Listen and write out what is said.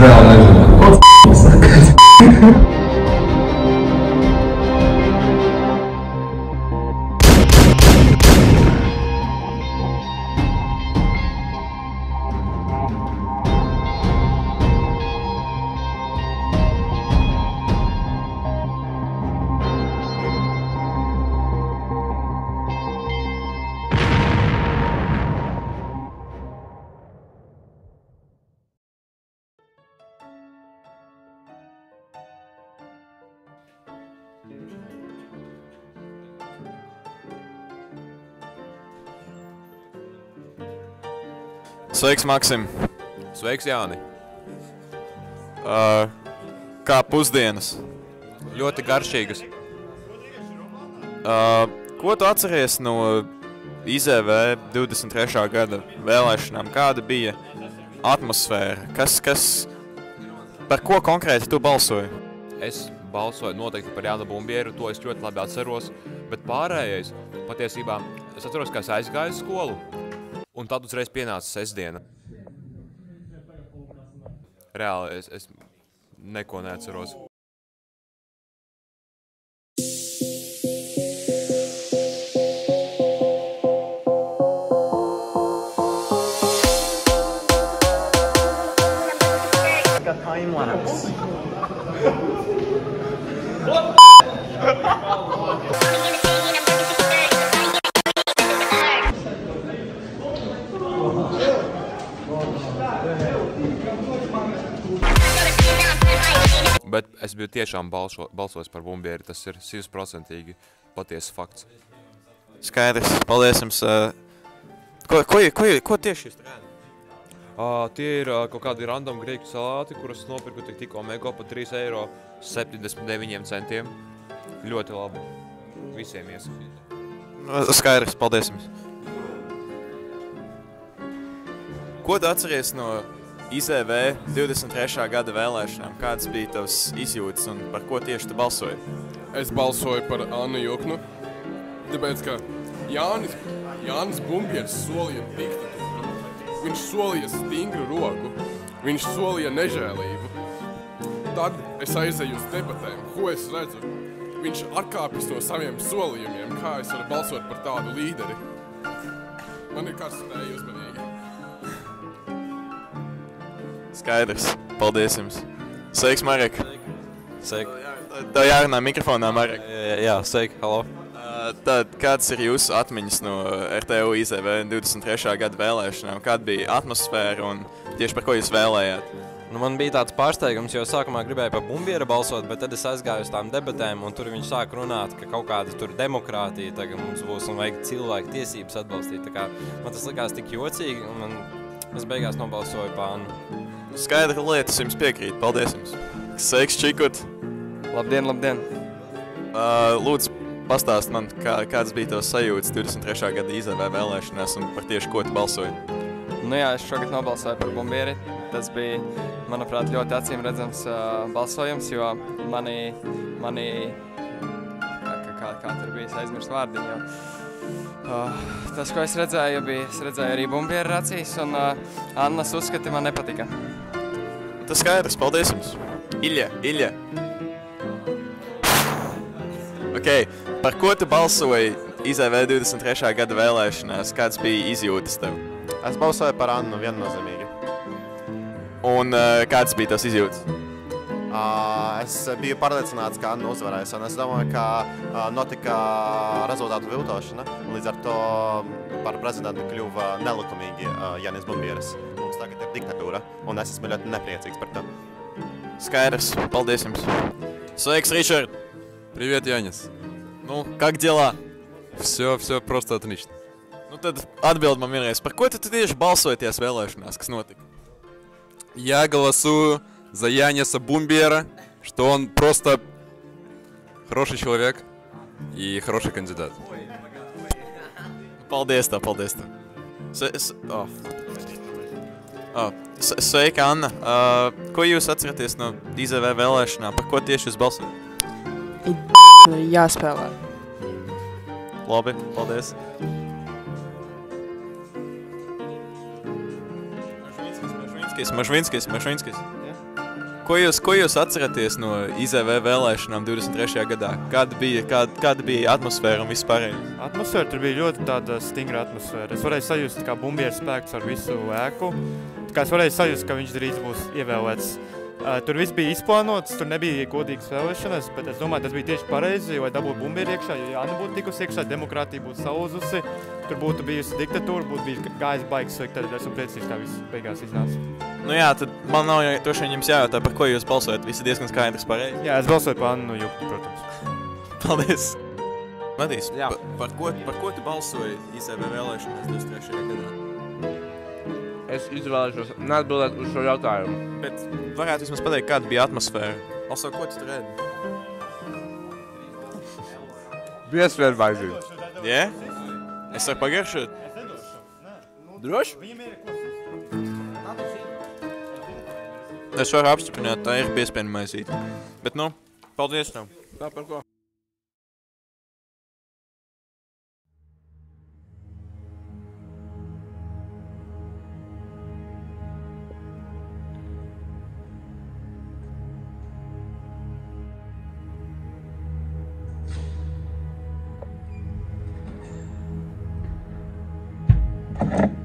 reāli nezinu. Ko saka? Sveiks, Maksim! Sveiks, Jāni! Kā pusdienas? Ļoti garšīgas. Ko tu atceries no IZV 23. gada vēlēšanām? Kāda bija atmosfēra? Par ko konkrēti tu balsoji? Es balsoju noteikti par Jānu Bumbieru, to es ļoti labi atceros, bet pārējais, patiesībā, es atceros, ka es aizgāju skolu, un tad uzreiz pienāca sestdiena. Reāli, es neko neatceros. Time-lapse. Bet es biju tiešām balsojis par Bumbieru, tas ir 100% patiesas fakts. Skaidrs, paldies jums. Ko tieši jūs rēdat? Tie ir kaut kādi random grieķu salāti, kurus nopirku tikko Mego par 3,79 €. Ļoti labi. Visiem iesakīt. Skaidrs, paldies jums. Ko tu atceries no IZV 23. gada vēlēšanām? Kādas bija tavas izjūtas un par ko tieši tu balsoji? Es balsoju par Annu Juknu, tāpēc, ka Jānis Bumbieris solīja diktatūru. Viņš solīja stingru roku, viņš solīja nežēlību. Tad es aizēju uz debatēm, ko es redzu. Viņš atkāpjas no saviem solījumiem, kā es varu balsot par tādu līderi. Man ir kāds spēja uzmanīgi. Skaidrs, paldies jums. Sveiks, Marek. Sveiki. Tev jārunā mikrofonā, Marek. Jā, sveiki, halo. Tad kādas ir jūsu atmiņas no RTU IZV 23. gada vēlēšanām? Kāda bija atmosfēra un tieši par ko jūs vēlējāt? Nu, man bija tāds pārsteigums, jo sākumā gribēju par Bumbieru balsot, bet tad es aizgāju uz tām debatēm, un tur viņi sāk runāt, ka kaut kāda tur demokrātija tagad mums būs un vajag cilvēku tiesības atbalstīt. Tā kā man tas likās tik jocīgi, un es beigās nobalsoju par Annu. Skaidra lieta, es jums piekrītu. Paldies jums. Sveiks, Čikut. Labdien, labdien. Lūdzu, pastāst man, kādas bija tavas sajūtas 23. gada IZV vēlēšanās un par tieši ko tu balsoji? Nu jā, es šogad nobalsoju par Bumbieri. Tas bija, manuprāt, ļoti acīm redzams balsojums, jo mani kā tur bija, es aizmirst vārdiņu. Tas, ko es redzēju arī Bumbieri acīs, un Annas uzskati man nepatika. Tas skaidrs, paldies jums. Ilja. Ok, par ko tu balsoji IZV 23. gada vēlēšanās? Kāds bija izjūtas tev? Es balsoju par Annu viennozīmīgi. Un kāds bija tavs izjūtas? Es biju pārliecināts, ka Anna uzvarēs, un es domāju, ka notika rezultātu viltošana, un līdz ar to par prezidentu kļuva nelikumīgi Jānis Bumbieris. Mums tagad ir diktatūra, un es esmu ļoti nepriecīgs par to. Skaidrs, paldies jums. Sveiks, Ричард. Привет, Янис. Nu, как дела? Все просто отлично. Nu tad atbild man vienreiz, par ko tu tieši balsojies vēlēšanās, kas notika? Я голосую за Яниса Бумбиера, что он просто хороший человек и хороший кандидат. Paldies tev. Sveika, Anna. Ko jūs atceraties no IZV vēlēšanām? Par ko tieši jūs balsojat? Ir jāspēlē. Labi, paldies. Mažvinskis. Ko jūs atceraties no IZV vēlēšanām 23. gadā? Kāda bija atmosfēra un vispārēji? Atmosfēra tur bija ļoti tāda stingra atmosfēra. Es varēju sajust kā bumbieru spēks ar visu ēku. Tā kā es varēju sajust, ka viņš drīz būs ievēlēts. Tur viss bija izplānots, tur nebija godīgas vēlēšanas, bet es domāju, tas bija tieši pareizi, jo dabūtu bumbieru iekšā, jo Jāna būtu tikusi iekšā, demokrātija būtu salūzusi, tur būtu bijusi diktatūra, būtu bijis gājis baigs sveikt, tad esmu priecīgs, kā viss beigās iznāca. Nu jā, tad man nav droši vien jums jājautā, par ko jūs balsojat. Visi diezgan skaidrs pareizi. Jā, es balsoju par Annu Juknu, protams. Paldies. Matīs, par ko tu balsoji IZV vēlēšanās 23. gadā? Es izvēlēšos neatbildēt uz šo jautājumu. Bet varētu vismaz pateikt, kāda bija atmosfēra. Also, ko tu tur ēdi? Biesvēr vajadzīgi. Jā? Es varu pagaršot? Droši? Es varu apstiprināt, tā ir biespienu maizīte. Bet nu, paldies tev. Tā par ko? You